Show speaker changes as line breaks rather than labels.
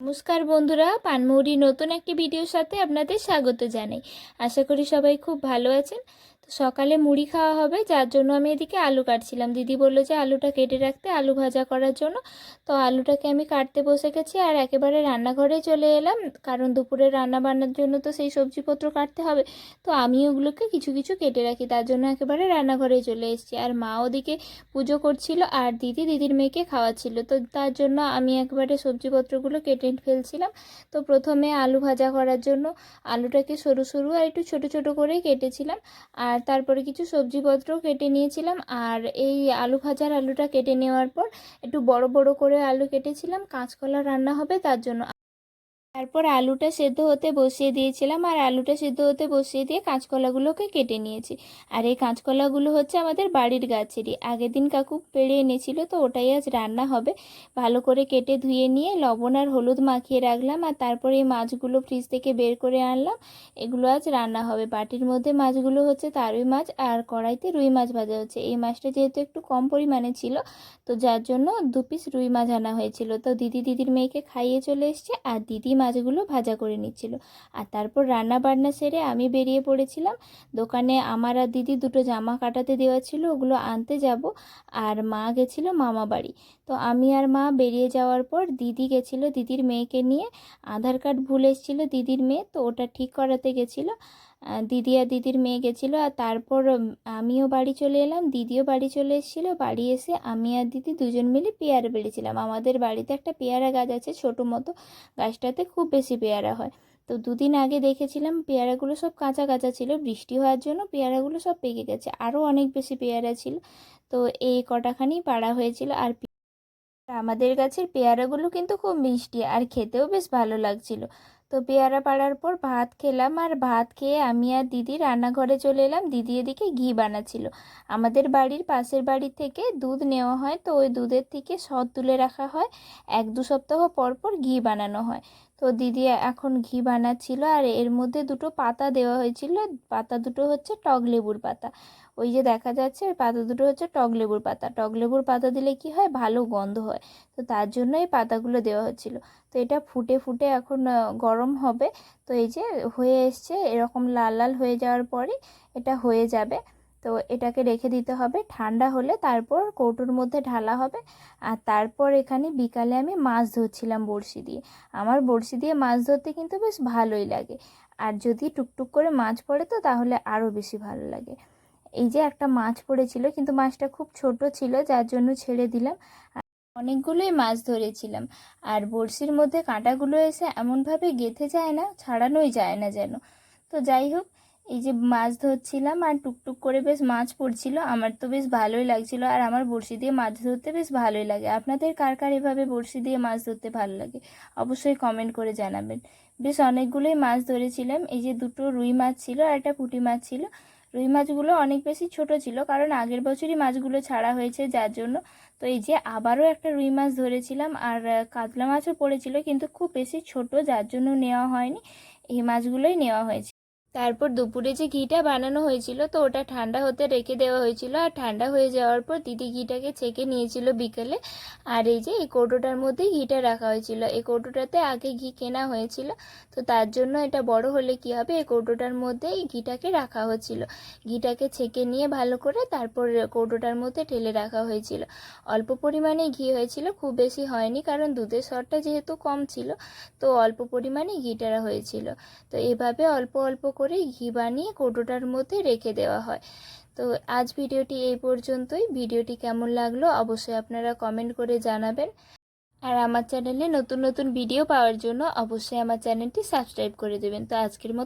নমস্কার বন্ধুরা, পানমৌরি নতুন একটি ভিডিওর সাথে আপনাদের স্বাগত জানাই। আশা করি সবাই খুব ভালো আছেন। তো সকালে মুড়ি খাওয়া হবে, যার জন্য আমি এদিকে আলু কাটছিলাম। দিদি বললো যে আলুটা কেটে রাখতে, আলু ভাজা করার জন্য। তো আলুটাকে আমি কাটতে বসে গেছি আর একেবারে রান্নাঘরে চলে এলাম, কারণ দুপুরে রান্না বান্নার জন্য তো সেই সবজিপত্র কাটতে হবে। তো আমি ওগুলোকে কিছু কিছু কেটে রাখি, তার জন্য একেবারে রান্নাঘরে চলে এসেছি। আর মা ওদিকে পুজো করছিল আর দিদির মেয়েকে খাওয়াচ্ছিল, তো তার জন্য আমি একবারে সবজিপত্রগুলো কেটে ফেলছিলাম। তো প্রথমে আলু ভাজা করার জন্য আলুটাকে সরু সরু আর একটু ছোট ছোট করে কেটেছিলাম, আর তারপরে কিছু সবজিপত্র কেটে নিয়েছিলাম। আর এই আলু ভাজার আলুটা কেটে নেওয়ার পর একটু বড় বড় করে আলু কেটেছিলাম, কাঁচকলা রান্না হবে তার জন্য। তারপর আলুটা সেদ্ধ হতে বসিয়ে দিয়েছিলাম, আর আলুটা সেদ্ধ হতে বসিয়ে দিয়ে কাঁচকলাগুলোকে কেটে নিয়েছি। আর এই কাঁচকলাগুলো হচ্ছে আমাদের বাড়ির গাছেরই, আগের দিন কাকু পেড়ে এনেছিল, তো ওটাই আজ রান্না হবে। ভালো করে কেটে ধুয়ে নিয়ে লবণ আর হলুদ মাখিয়ে রাখলাম, আর তারপরে এই মাছগুলো ফ্রিজ থেকে বের করে আনলাম। এগুলো আজ রান্না হবে। বাটির মধ্যে মাছগুলো হচ্ছে তারুই মাছ, আর কড়াইতে রুই মাছ ভাজা হচ্ছে। এই মাছটা যেহেতু একটু কম পরিমাণে ছিল, তো যার জন্য 2 পিস রুই মাছ আনা হয়েছিল। তো দিদির মেয়েকে খাইয়ে চলে এসছে, আর দিদি মাছগুলো ভাজা করে নিচ্ছিল। আর তারপর রান্না বান্না সেরে আমি বেরিয়ে পড়েছিলাম দোকানে। আমার আর দিদি দুটো জামা কাটাতে দেওয়া ছিল, ওগুলো আনতে যাব। আর মা গেছিলো মামা বাড়ি। তো আমি আর মা বেরিয়ে যাওয়ার পর দিদি গেছিলো দিদির মেয়েকে নিয়ে। আধার কার্ড ভুলে এসেছিলো দিদির মেয়ে, তো ওটা ঠিক করাতে গেছিলো। দিদি আর দিদির মেয়ে গেছিলো। আর তারপর আমিও বাড়ি চলে এলাম, দিদিও বাড়ি চলে এসেছিলো। বাড়ি এসে আমি আর দিদি দুজন মিলে পেয়ারা পেড়েছিলাম। আমাদের বাড়িতে একটা পেয়ারা গাছ আছে, ছোটো মতো। গাছটাতে খুব বেশি পেয়ারা হয়। তো 2 দিন আগে দেখেছিলাম পেয়ারাগুলো সব কাঁচা কাঁচা ছিল, বৃষ্টি হওয়ার জন্য পেয়ারাগুলো সব পেকে গেছে। আরও অনেক বেশি পেয়ারা ছিল, তো এই কটাখানি পাড়া হয়েছিল। আর আমাদের গাছের পেয়ারাগুলো কিন্তু খুব মিষ্টি আর খেতেও বেশ ভালো লাগছিল। তো পেয়ারা পাড়ার পর ভাত খেলাম, আর ভাত খেয়ে আমি আর দিদি রান্নাঘরে চলে এলাম। দিদি এদিকে ঘি বানাচ্ছিল। আমাদের বাড়ির পাশের বাড়ি থেকে দুধ নেওয়া হয়, তো ওই দুধের থেকে সর তুলে রাখা হয়। 1-2 সপ্তাহ পর পর ঘি বানানো হয়। তো দিদি এখন ঘি বানাচ্ছিল, আর এর মধ্যে দুটো পাতা দেওয়া হয়েছিল। পাতা দুটো হচ্ছে টক লেবুর পাতা। ওই যে দেখা যাচ্ছে ওই পাতা দুটো হচ্ছে টক লেবুর পাতা। টক লেবুর পাতা দিলে কি হয়, ভালো গন্ধ হয়। তো তার জন্য এই পাতাগুলো দেওয়া হচ্ছিল। তো এটা ফুটে ফুটে এখন গরম হবে। তো এই যে হয়ে এসছে, এরকম লাল লাল হয়ে যাওয়ার পরই এটা হয়ে যাবে। তো এটাকে রেখে দিতে হবে, ঠান্ডা হলে তারপর কৌটোর মধ্যে ঢালা হবে। আর তারপর এখানে বিকালে আমি মাছ ধরছিলাম বড়শি দিয়ে। আমার বড়শি দিয়ে মাছ ধরতে কিন্তু বেশ ভালোই লাগে। আর যদি টুকটুক করে মাছ পড়ে তো তাহলে আরও বেশি ভালো লাগে। এই যে একটা মাছ পড়েছিল, কিন্তু মাছটা খুব ছোট ছিল, যার জন্য ছেড়ে দিলাম। অনেকগুলোই মাছ ধরেছিলাম। আর বড়শির মধ্যে কাঁটাগুলো এসে এমনভাবে গেঁথে যায় না, ছাড়ানোই যায় না যেন। তো যাই হোক, এই যে মাছ ধরছিলাম আর টুকটুক করে বেশ মাছ পড়ছিল, আমার তো বেশ ভালোই লাগছিল। আর আমার বড়শি দিয়ে মাছ ধরতে বেশ ভালোই লাগে। আপনাদের কার কার এভাবে বড়শি দিয়ে মাছ ধরতে ভালো লাগে অবশ্যই কমেন্ট করে জানাবেন। বেশ অনেকগুলোই মাছ ধরেছিলাম। এই যে দুটো রুই মাছ ছিল আর একটা পুঁটি মাছ ছিল। রুই মাছগুলো অনেক বেশি ছোট ছিল, কারণ আগের বছরই মাছগুলো ছাড়া হয়েছে, যার জন্য। তো এই যে আবারও একটা রুই মাছ ধরেছিলাম, আর কাতলা মাছও পড়েছিল, কিন্তু খুব বেশি ছোট, যার জন্য নেওয়া হয়নি। এই মাছগুলোই নেওয়া হয়েছে। তারপর দুপুরে যে ঘিটা বানানো হয়েছিল, তো ওটা ঠান্ডা হতে রেখে দেওয়া হয়েছিল। আর ঠান্ডা হয়ে যাওয়ার পর দিদি ঘিটাকে ছেঁকে নিয়েছিল বিকেলে। আর এই যে এই কৌটোটার মধ্যে ঘিটা রাখা হয়েছিল। এই কৌটোটাতে আগে ঘি কেনা হয়েছিল, তো তার জন্য এটা বড় হলে কি হবে, এই কৌটোটার মধ্যে এই ঘিটাকে রাখা হচ্ছিল। ঘিটাকে ছেঁকে নিয়ে ভালো করে তারপর কৌটোটার মধ্যে ঢেলে রাখা হয়েছিল। অল্প পরিমাণে ঘি হয়েছিল, খুব বেশি হয়নি, কারণ দুধের সরটা যেহেতু কম ছিল, তো অল্প পরিমাণে ঘিটা হয়েছিল। তো এভাবে অল্প অল্প করে ঘি বানিয়ে কৌটোটার মধ্যে রেখে দেওয়া হয়। তো আজ ভিডিওটি এই পর্যন্তই। ভিডিওটি কেমন লাগলো অবশ্যই আপনারা কমেন্ট করে জানাবেন। আর আমার চ্যানেলে নতুন নতুন ভিডিও পাওয়ার জন্য অবশ্যই আমার চ্যানেলটি সাবস্ক্রাইব করে দেবেন। তো আজকের মতো